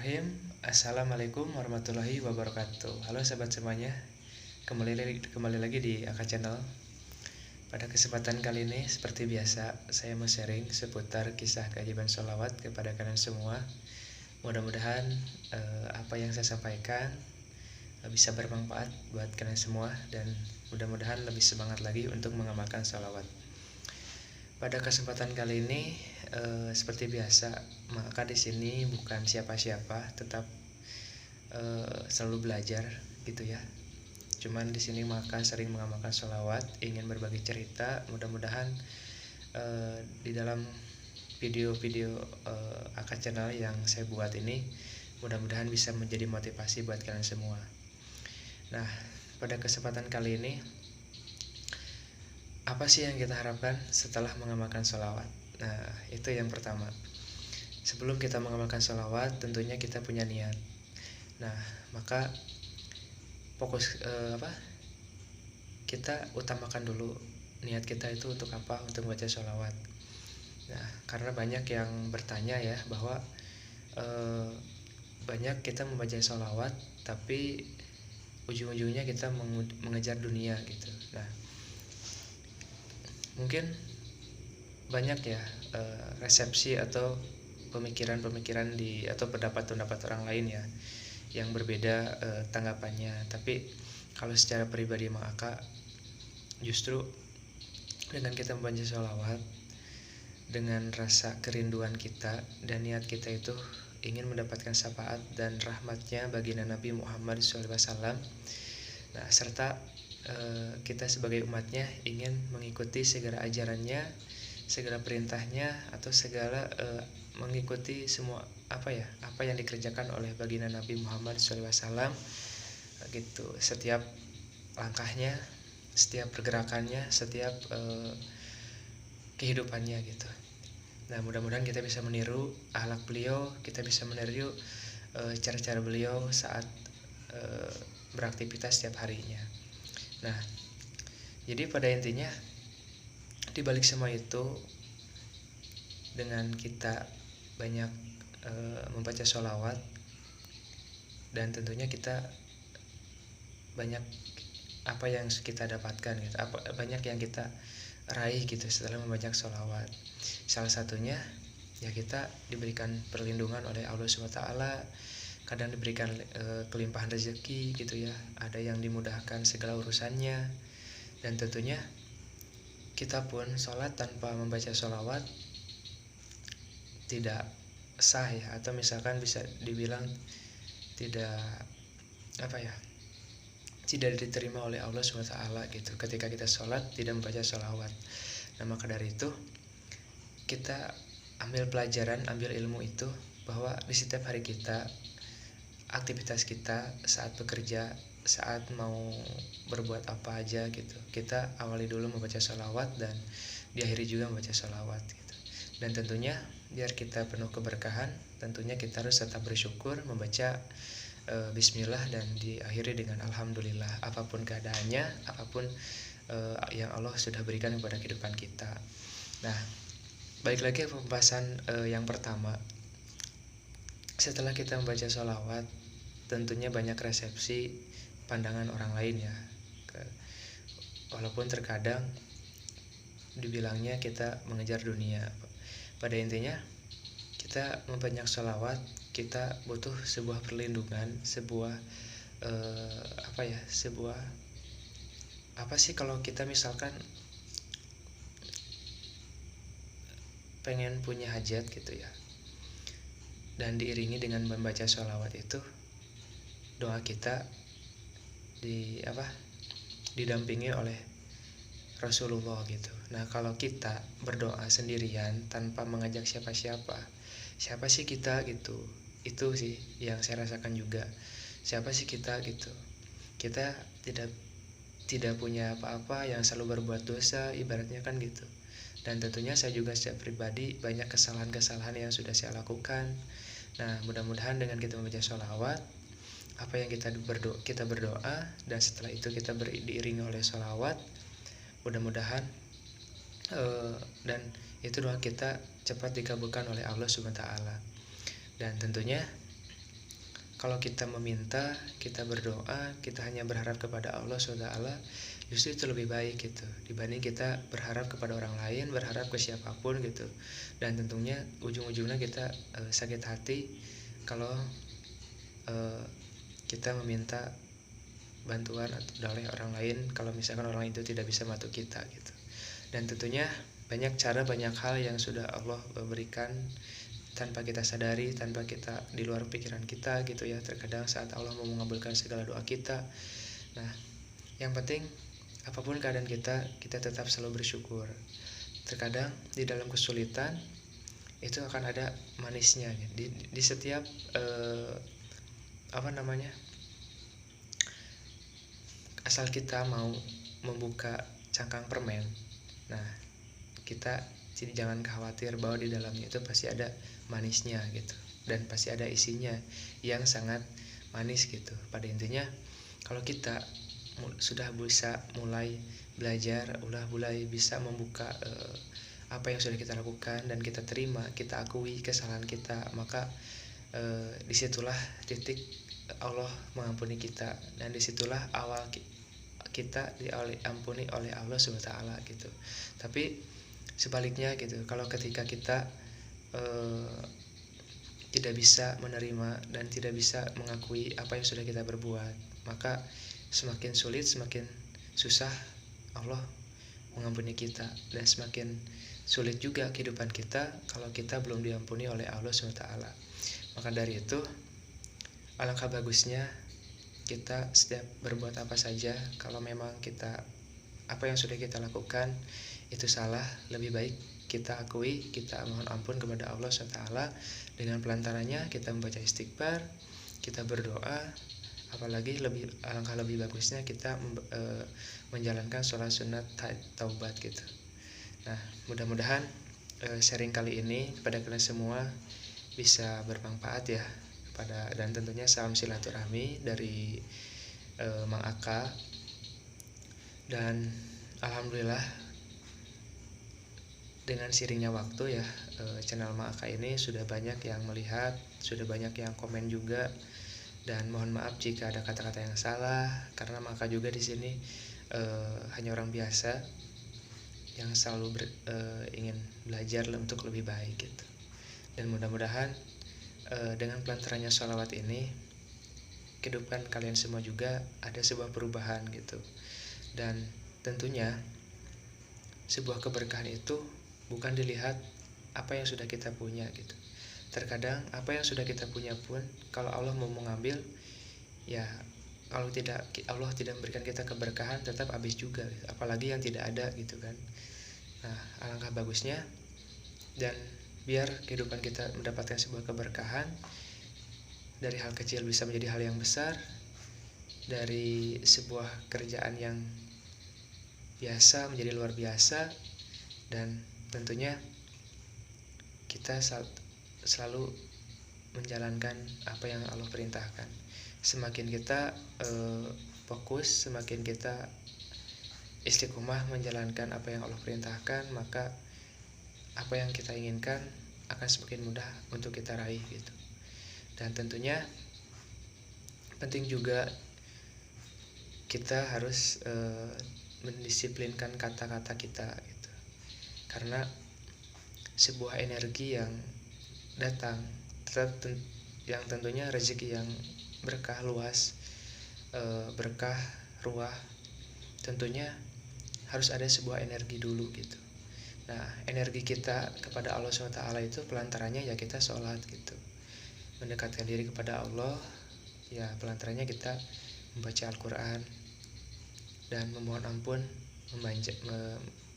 Bismillahirrahmanirrahim. Assalamualaikum warahmatullahi wabarakatuh. Halo sahabat semuanya, kembali lagi di AK Channel. Pada kesempatan kali ini, seperti biasa, saya mau sharing seputar kisah keajaiban sholawat kepada kalian semua. Mudah-mudahan apa yang saya sampaikan bisa bermanfaat buat kalian semua, dan mudah-mudahan lebih semangat lagi untuk mengamalkan sholawat. Pada kesempatan kali ini, seperti biasa, maka di sini bukan siapa-siapa, tetap selalu belajar gitu ya. Cuman di sini maka sering mengamalkan sholawat, ingin berbagi cerita. Mudah-mudahan di dalam video-video AK Channel yang saya buat ini, mudah-mudahan bisa menjadi motivasi buat kalian semua. Nah, pada kesempatan kali ini, apa sih yang kita harapkan setelah mengamalkan sholawat? Nah, itu yang pertama. Sebelum kita mengamalkan sholawat, tentunya kita punya niat. Nah, maka fokus kita utamakan dulu niat kita itu untuk apa? Untuk membaca sholawat. Nah, karena banyak yang bertanya ya bahwa banyak kita membaca sholawat, tapi ujung-ujungnya kita mengejar dunia gitu. Nah, mungkin banyak ya resepsi atau pemikiran-pemikiran atau pendapat-pendapat orang lain ya yang berbeda tanggapannya. Tapi kalau secara pribadi maka justru dengan kita membaca sholawat, dengan rasa kerinduan kita dan niat kita itu ingin mendapatkan syafaat dan rahmatnya baginda Nabi Muhammad SAW. Nah, serta kita sebagai umatnya ingin mengikuti segala ajarannya, segala perintahnya, atau segala mengikuti semua apa yang dikerjakan oleh baginda Nabi Muhammad SAW gitu. Setiap langkahnya, setiap pergerakannya, setiap kehidupannya gitu. Nah, mudah-mudahan kita bisa meniru akhlak beliau, kita bisa meniru cara-cara beliau saat beraktivitas setiap harinya. Nah, jadi pada intinya di balik semua itu, dengan kita banyak membaca sholawat, dan tentunya kita banyak apa yang kita dapatkan gitu, banyak yang kita raih gitu setelah membaca sholawat. Salah satunya ya kita diberikan perlindungan oleh Allah SWT, kadang diberikan kelimpahan rezeki gitu ya, ada yang dimudahkan segala urusannya. Dan tentunya kita pun sholat tanpa membaca sholawat tidak sah ya, atau misalkan bisa dibilang tidak tidak diterima oleh Allah SWT gitu ketika kita sholat tidak membaca sholawat. Nah, maka dari itu kita ambil pelajaran, ambil ilmu itu, bahwa di setiap hari kita, aktivitas kita saat bekerja, saat mau berbuat apa aja gitu, kita awali dulu membaca sholawat dan diakhiri juga membaca sholawat gitu. Dan tentunya biar kita penuh keberkahan, tentunya kita harus tetap bersyukur, membaca bismillah, dan diakhiri dengan alhamdulillah, apapun keadaannya, apapun yang Allah sudah berikan kepada kehidupan kita. Nah, balik lagi ke pembahasan yang pertama. Setelah kita membaca sholawat, tentunya banyak resepsi pandangan orang lain ya, walaupun terkadang dibilangnya kita mengejar dunia. Pada intinya kita membanyak sholawat, kita butuh sebuah perlindungan, sebuah apa sih kalau kita misalkan pengen punya hajat gitu ya, dan diiringi dengan membaca sholawat itu, doa kita didampingi oleh Rasulullah gitu. Nah, kalau kita berdoa sendirian tanpa mengajak siapa-siapa, siapa sih kita gitu? Itu sih yang saya rasakan juga. Siapa sih kita gitu? Kita tidak punya apa-apa, yang selalu berbuat dosa ibaratnya kan gitu. Dan tentunya saya juga secara pribadi banyak kesalahan-kesalahan yang sudah saya lakukan. Nah, mudah-mudahan dengan kita membaca sholawat, apa yang kita berdoa, dan setelah itu kita diiringi oleh sholawat, mudah-mudahan dan itu doa kita cepat dikabulkan oleh Allah SWT. Dan tentunya kalau kita meminta, kita berdoa, kita hanya berharap kepada Allah SWT, justru itu lebih baik gitu dibanding kita berharap kepada orang lain, berharap ke siapapun gitu. Dan tentunya ujung-ujungnya kita sakit hati kalau kita meminta bantuan oleh orang lain kalau misalkan orang itu tidak bisa bantu kita gitu. Dan tentunya banyak cara, banyak hal yang sudah Allah berikan tanpa kita sadari, tanpa kita di luar pikiran kita gitu ya. Terkadang saat Allah mau mengabulkan segala doa kita. Nah, yang penting apapun keadaan kita tetap selalu bersyukur. Terkadang di dalam kesulitan itu akan ada manisnya di setiap asal kita mau membuka cangkang permen. Nah, kita jangan khawatir bahwa di dalamnya itu pasti ada manisnya gitu, dan pasti ada isinya yang sangat manis gitu. Pada intinya kalau kita sudah bisa mulai belajar, mulai bisa membuka apa yang sudah kita lakukan dan kita terima, kita akui kesalahan kita, maka disitulah titik Allah mengampuni kita, dan disitulah awal kita diampuni oleh Allah SWT gitu. Tapi sebaliknya gitu, kalau ketika kita tidak bisa menerima dan tidak bisa mengakui apa yang sudah kita berbuat, maka semakin sulit, semakin susah Allah mengampuni kita, dan semakin sulit juga kehidupan kita kalau kita belum diampuni oleh Allah SWT. Maka dari itu alangkah bagusnya kita setiap berbuat apa saja, kalau memang apa yang sudah kita lakukan itu salah, lebih baik kita akui, kita mohon ampun kepada Allah SWT. Dengan pelantarannya kita membaca istighfar, kita berdoa, apalagi alangkah lebih bagusnya kita menjalankan sholat sunat taubat gitu. Nah, mudah-mudahan sharing kali ini kepada kalian semua bisa bermanfaat ya. Dan tentunya salam silaturahmi dari Mang Aka. Dan alhamdulillah dengan seiringnya waktu ya, channel Mang Aka ini sudah banyak yang melihat, sudah banyak yang komen juga. Dan mohon maaf jika ada kata-kata yang salah, karena Mang Aka juga di sini hanya orang biasa yang selalu ingin belajar untuk lebih baik gitu. Dan mudah-mudahan dengan pelantarannya sholawat ini, kehidupan kalian semua juga ada sebuah perubahan gitu. Dan tentunya sebuah keberkahan itu bukan dilihat apa yang sudah kita punya gitu. Terkadang apa yang sudah kita punya pun, kalau Allah mau mengambil, ya kalau Allah tidak memberikan kita keberkahan, tetap habis juga gitu. Apalagi yang tidak ada gitu kan. Nah, alangkah bagusnya, dan biar kehidupan kita mendapatkan sebuah keberkahan, dari hal kecil bisa menjadi hal yang besar, dari sebuah kerjaan yang biasa menjadi luar biasa, dan tentunya kita selalu menjalankan apa yang Allah perintahkan. Semakin kita fokus, semakin kita istiqomah menjalankan apa yang Allah perintahkan, maka apa yang kita inginkan akan semakin mudah untuk kita raih gitu. Dan tentunya penting juga kita harus mendisiplinkan kata-kata kita gitu. Karena sebuah energi yang datang, yang tentunya rezeki yang berkah luas, berkah ruah, tentunya harus ada sebuah energi dulu gitu. Nah, energi kita kepada Allah SWT itu pelantarannya ya kita sholat gitu, mendekatkan diri kepada Allah, ya pelantarannya kita membaca Al-Quran dan memohon ampun,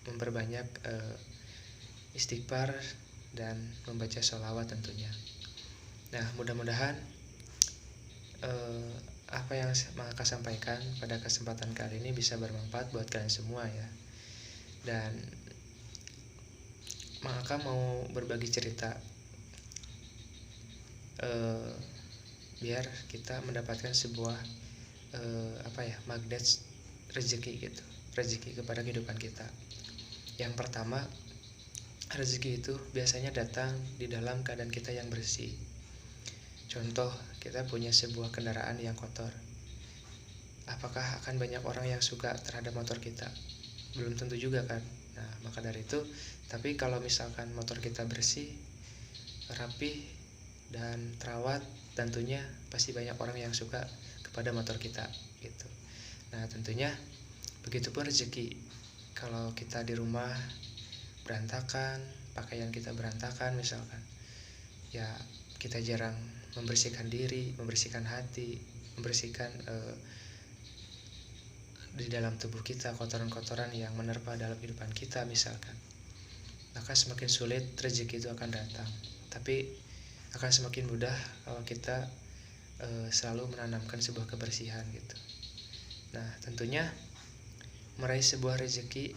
memperbanyak istighfar dan membaca sholawat tentunya. Nah, mudah-mudahan apa yang Maka sampaikan pada kesempatan kali ini bisa bermanfaat buat kalian semua ya. Dan Maka mau berbagi cerita biar kita mendapatkan sebuah magnet rezeki gitu, rezeki kepada kehidupan kita. Yang pertama, rezeki itu biasanya datang di dalam keadaan kita yang bersih. Contoh, kita punya sebuah kendaraan yang kotor. Apakah akan banyak orang yang suka terhadap motor kita? Belum tentu juga kan. Nah, maka dari itu, tapi kalau misalkan motor kita bersih, rapi, dan terawat, tentunya pasti banyak orang yang suka kepada motor kita gitu. Nah, tentunya begitupun rezeki. Kalau kita di rumah berantakan, pakaian kita berantakan misalkan, ya kita jarang membersihkan diri, membersihkan hati, membersihkan di dalam tubuh kita kotoran-kotoran yang menerpa dalam kehidupan kita misalkan, maka semakin sulit rezeki itu akan datang. Tapi akan semakin mudah kalau kita selalu menanamkan sebuah kebersihan gitu. Nah, tentunya meraih sebuah rezeki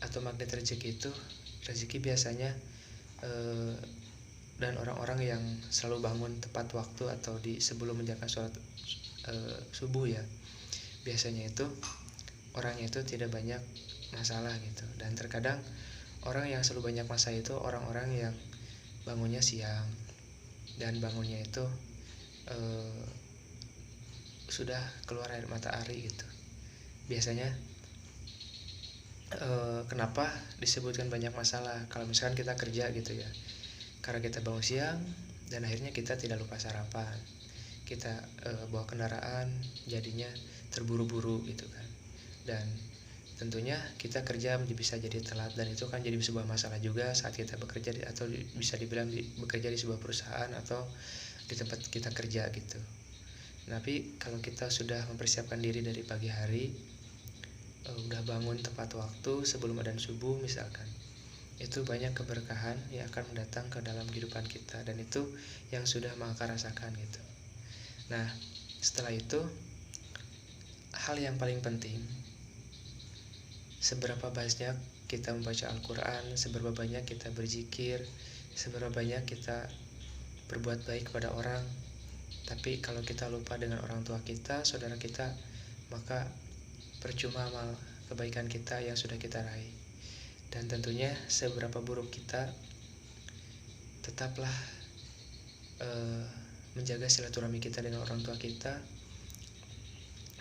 atau magnet rezeki itu, rezeki biasanya dan orang-orang yang selalu bangun tepat waktu atau di sebelum menjalankan sholat subuh ya, biasanya itu orangnya itu tidak banyak masalah gitu. Dan terkadang orang yang selalu banyak masalah itu orang-orang yang bangunnya siang dan bangunnya itu sudah keluar air matahari gitu. Biasanya kenapa disebutkan banyak masalah? Kalau misalkan kita kerja gitu ya, karena kita bangun siang dan akhirnya kita tidak lupa sarapan, kita bawa kendaraan jadinya terburu-buru gitu kan. Dan tentunya kita kerja bisa jadi telat, dan itu kan jadi sebuah masalah juga saat kita bekerja atau bisa dibilang bekerja di sebuah perusahaan atau di tempat kita kerja gitu. Tapi kalau kita sudah mempersiapkan diri dari pagi hari, udah bangun tepat waktu sebelum adzan subuh misalkan, itu banyak keberkahan yang akan mendatang ke dalam kehidupan kita, dan itu yang sudah Maka rasakan gitu. Nah, setelah itu hal yang paling penting, seberapa banyak kita membaca Al-Quran, seberapa banyak kita berzikir, seberapa banyak kita berbuat baik kepada orang. Tapi kalau kita lupa dengan orang tua kita, saudara kita, maka percuma amal kebaikan kita yang sudah kita raih. Dan tentunya seberapa buruk kita, tetaplah menjaga silaturahmi kita dengan orang tua kita,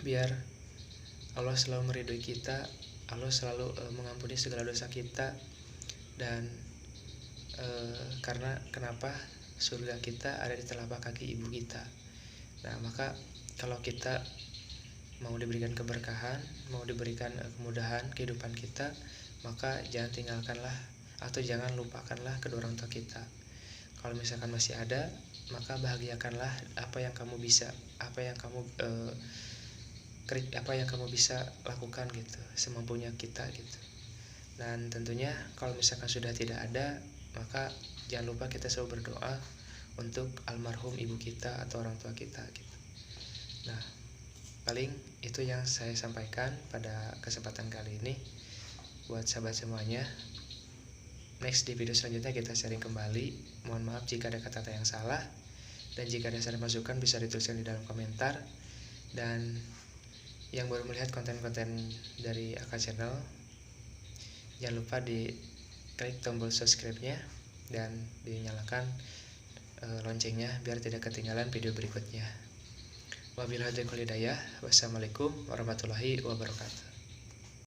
biar Allah selalu meridhoi kita, Allah selalu mengampuni segala dosa kita. Dan karena kenapa surga kita ada di telapak kaki ibu kita. Nah, maka kalau kita mau diberikan keberkahan, mau diberikan kemudahan kehidupan kita, maka jangan tinggalkanlah atau jangan lupakanlah kedua orang tua kita. Kalau misalkan masih ada, maka bahagiakanlah apa yang kamu bisa, apa yang kamu bisa lakukan gitu, semampunya kita gitu. Dan tentunya kalau misalkan sudah tidak ada, maka jangan lupa kita selalu berdoa untuk almarhum ibu kita atau orang tua kita gitu. Nah, paling itu yang saya sampaikan pada kesempatan kali ini buat sahabat semuanya. Next di video selanjutnya kita sharing kembali. Mohon maaf jika ada kata-kata yang salah, dan jika ada saran masukan bisa dituliskan di dalam komentar. Dan yang baru melihat konten-konten dari AK Channel, jangan lupa di klik tombol subscribe-nya dan dinyalakan loncengnya biar tidak ketinggalan video berikutnya. Wabillahi taufiq wal hidayah. Wassalamualaikum warahmatullahi wabarakatuh.